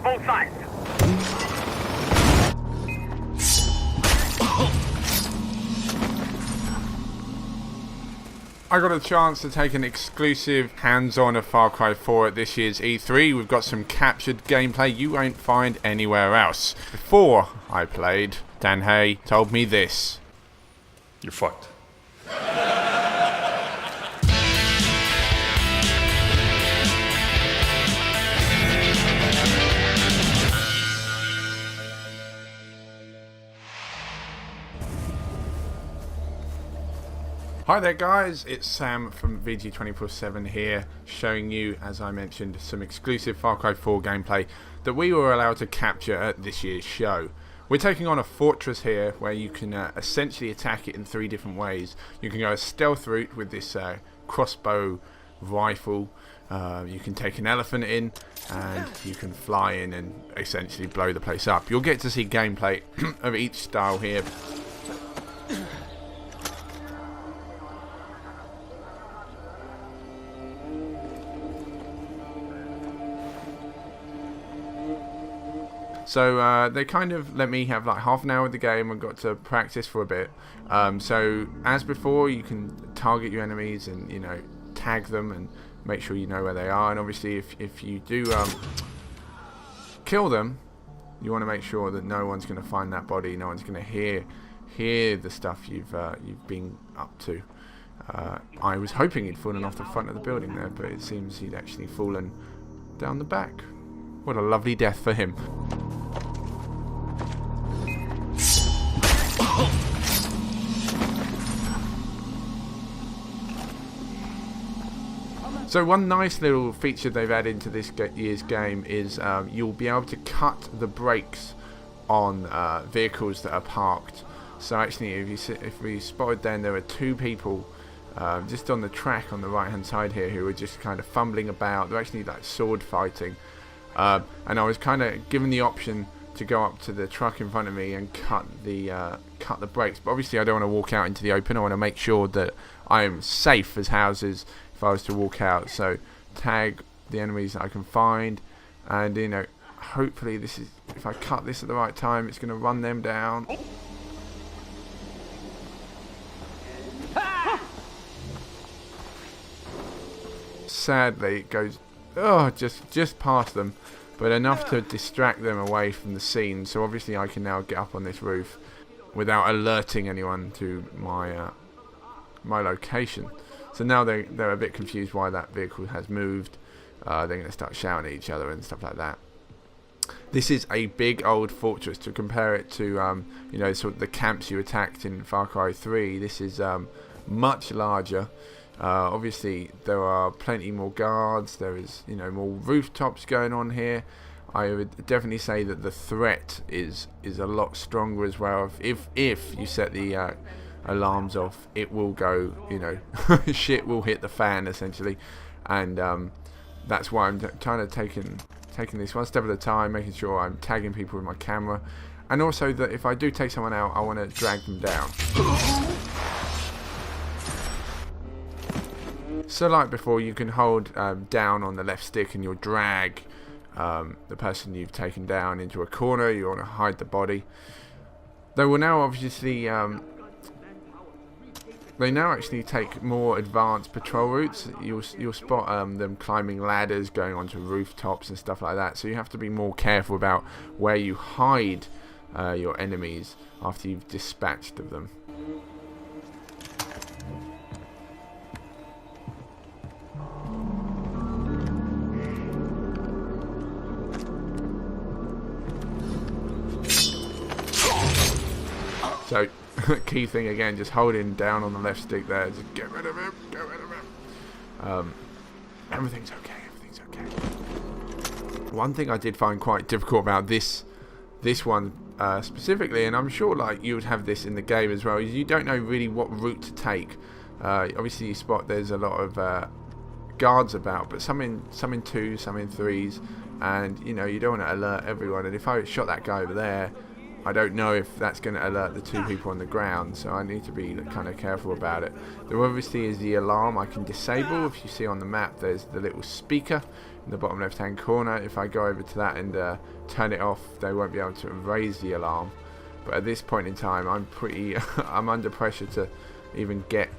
on both sides. I got a chance to take an exclusive hands-on of Far Cry 4 at this year's E3. We've got some captured gameplay you won't find anywhere else. Before I played, Dan Hay told me this. You're fucked. Hi there guys, it's Sam from VG247 here, showing you, as I mentioned, some exclusive Far Cry 4 gameplay that we were allowed to capture at this year's show. We're taking on a fortress here where you can essentially attack it in 3 different ways. You can go a stealth route with this crossbow rifle, you can take an elephant in, and you can fly in and essentially blow the place up. You'll get to see gameplay of each style here. So they kind of let me have like half an hour of the game and got to practice for a bit. So as before, you can target your enemies and, you know, tag them and make sure you know where they are. And obviously if you do kill them, you want to make sure that no one's going to find that body, no one's going to hear the stuff you've been up to. I was hoping he'd fallen off the front of the building there, but it seems he'd actually fallen down the back. What a lovely death for him. So one nice little feature they've added into this year's game is you'll be able to cut the brakes on vehicles that are parked. So actually, if we spotted then, there were 2 people just on the track on the right hand side here who were just kind of fumbling about. They're actually like sword fighting. And I was kind of given the option to go up to the truck in front of me and cut the brakes. But obviously I don't want to walk out into the open. I want to make sure that I am safe as houses if I was to walk out. So tag the enemies that I can find, and you know, hopefully this is, if I cut this at the right time, it's going to run them down. Sadly it goes just past them, but enough to distract them away from the scene. So obviously I can now get up on this roof without alerting anyone to my my location. So now they're a bit confused why that vehicle has moved. They're going to start shouting at each other and stuff like that. This is a big old fortress. To compare it to you know, sort of the camps you attacked in Far Cry 3, this is much larger. Obviously there are plenty more guards, there is, you know, more rooftops going on here. I would definitely say that the threat is a lot stronger as well. If you set the alarms off, it will go, you know, shit will hit the fan essentially. And that's why I'm trying to taking this one step at a time, making sure I'm tagging people with my camera, and also that if I do take someone out, I want to drag them down. So like before, you can hold down on the left stick and you'll drag the person you've taken down into a corner. You want to hide the body. They will now obviously they now actually take more advanced patrol routes. You'll spot them climbing ladders, going onto rooftops and stuff like that. So you have to be more careful about where you hide your enemies after you've dispatched of them. So, key thing again, just holding down on the left stick there, just get rid of him, get rid of him. Everything's okay, everything's okay. One thing I did find quite difficult about this one specifically, and I'm sure like you would have this in the game as well, is you don't know really what route to take. Obviously you spot there's a lot of guards about, but some in 2s, some in 3s, and you know, you don't want to alert everyone. And if I shot that guy over there, I don't know if that's going to alert the 2 people on the ground, so I need to be kind of careful about it. There obviously is the alarm I can disable. If you see on the map, there's the little speaker in the bottom left hand corner. If I go over to that and turn it off, they won't be able to raise the alarm. But at this point in time, I'm pretty I'm under pressure to even get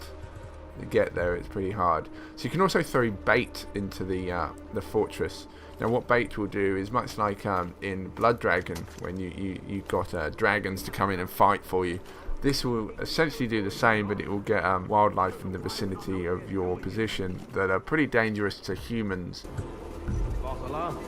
there. It's pretty hard. So you can also throw bait into the fortress. Now what bait will do is much like in Blood Dragon, when you got dragons to come in and fight for you. This will essentially do the same, but it will get wildlife in the vicinity of your position that are pretty dangerous to humans. False alarm.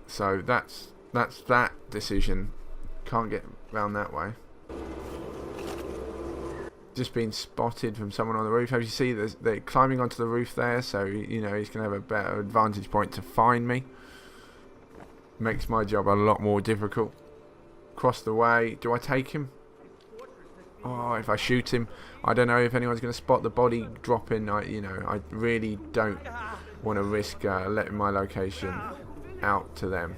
So that's that decision. Can't get round that way. Just been spotted from someone on the roof. As you see, they're climbing onto the roof there, so you know he's going to have a better advantage point to find me. Makes my job a lot more difficult. Across the way. Do I take him? Oh, if I shoot him, I don't know if anyone's going to spot the body dropping. I really don't want to risk letting my location out to them.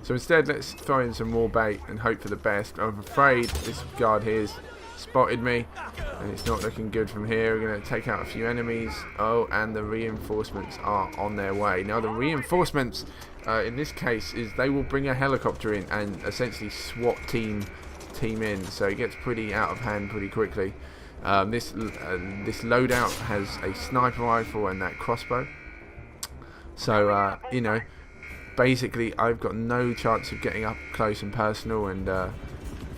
So instead, let's throw in some more bait and hope for the best. I'm afraid this guard here's spotted me, and it's not looking good from here. We're going to take out a few enemies. Oh, and the reinforcements are on their way. Now the reinforcements, in this case, is they will bring a helicopter in and essentially SWAT team in. So it gets pretty out of hand pretty quickly. This loadout has a sniper rifle and that crossbow. So, basically I've got no chance of getting up close and personal and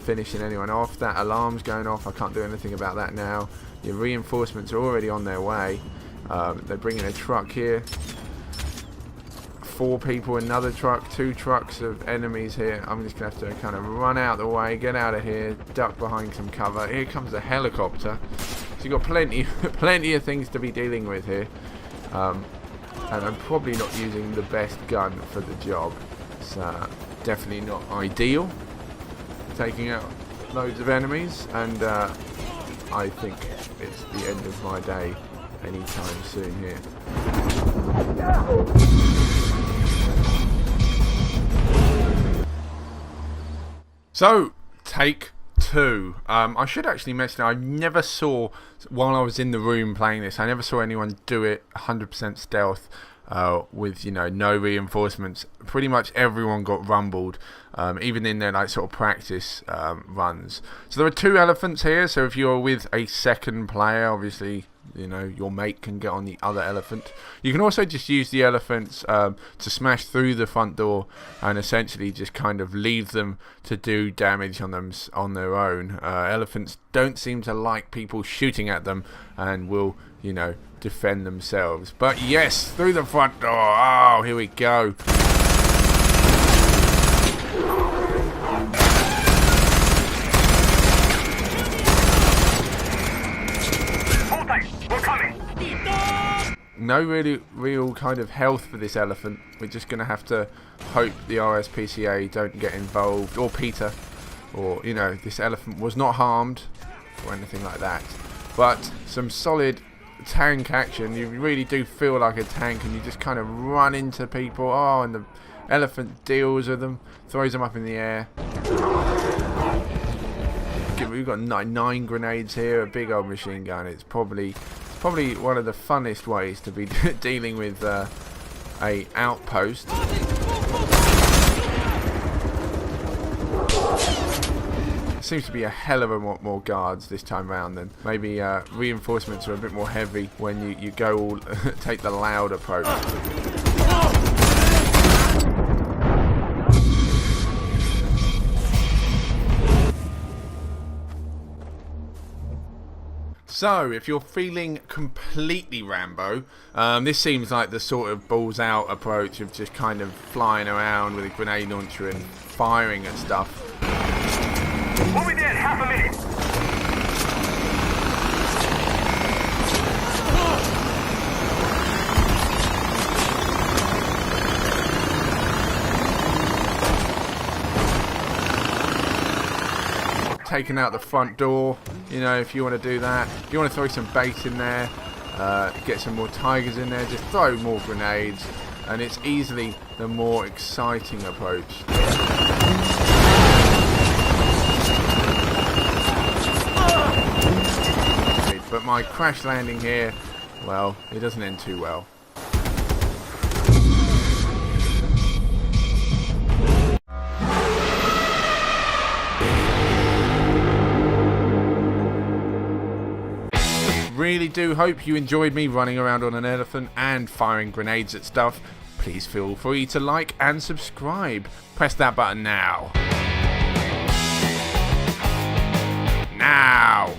finishing anyone off. That alarm's going off. I can't do anything about that now. The reinforcements are already on their way. They're bringing a truck here. 4 people, another truck, 2 trucks of enemies here. I'm just going to have to kind of run out the way, get out of here, duck behind some cover. Here comes the helicopter. So you've got plenty of things to be dealing with here. And I'm probably not using the best gun for the job. It's definitely not ideal. Taking out loads of enemies, and I think it's the end of my day anytime soon here. So, take 2. I should actually mention I never saw, while I was in the room playing this, I never saw anyone do it 100% stealth with no reinforcements. Pretty much everyone got rumbled, even in their sort of practice runs. So there are 2 elephants here, so if you're with a second player, obviously your mate can get on the other elephant. You can also just use the elephants to smash through the front door and essentially just kind of leave them to do damage on them on their own. Elephants don't seem to like people shooting at them and will defend themselves. But yes, through the front door. Oh, here we go. No real kind of health for this elephant. We're just going to have to hope the RSPCA don't get involved, or Peter, or this elephant was not harmed or anything like that. But some solid tank action. You really do feel like a tank, and you just kind of run into people. Oh, and the elephant deals with them, throws them up in the air. We've got 9 grenades here, a big old machine gun. It's probably one of the funnest ways to be dealing with a outpost. Seems to be a hell of a lot more guards this time round. Then maybe reinforcements are a bit more heavy when you go all take the loud approach. So, if you're feeling completely Rambo, this seems like the sort of balls out approach of just kind of flying around with a grenade launcher and firing at stuff. We'll be there in half a minute. taking out the front door, you know, if you want to do that. If you want to throw some bait in there, get some more tigers in there, just throw more grenades, and it's easily the more exciting approach. But my crash landing here, well, it doesn't end too well. Really do hope you enjoyed me running around on an elephant and firing grenades at stuff. Please feel free to like and subscribe. Press that button now. Now!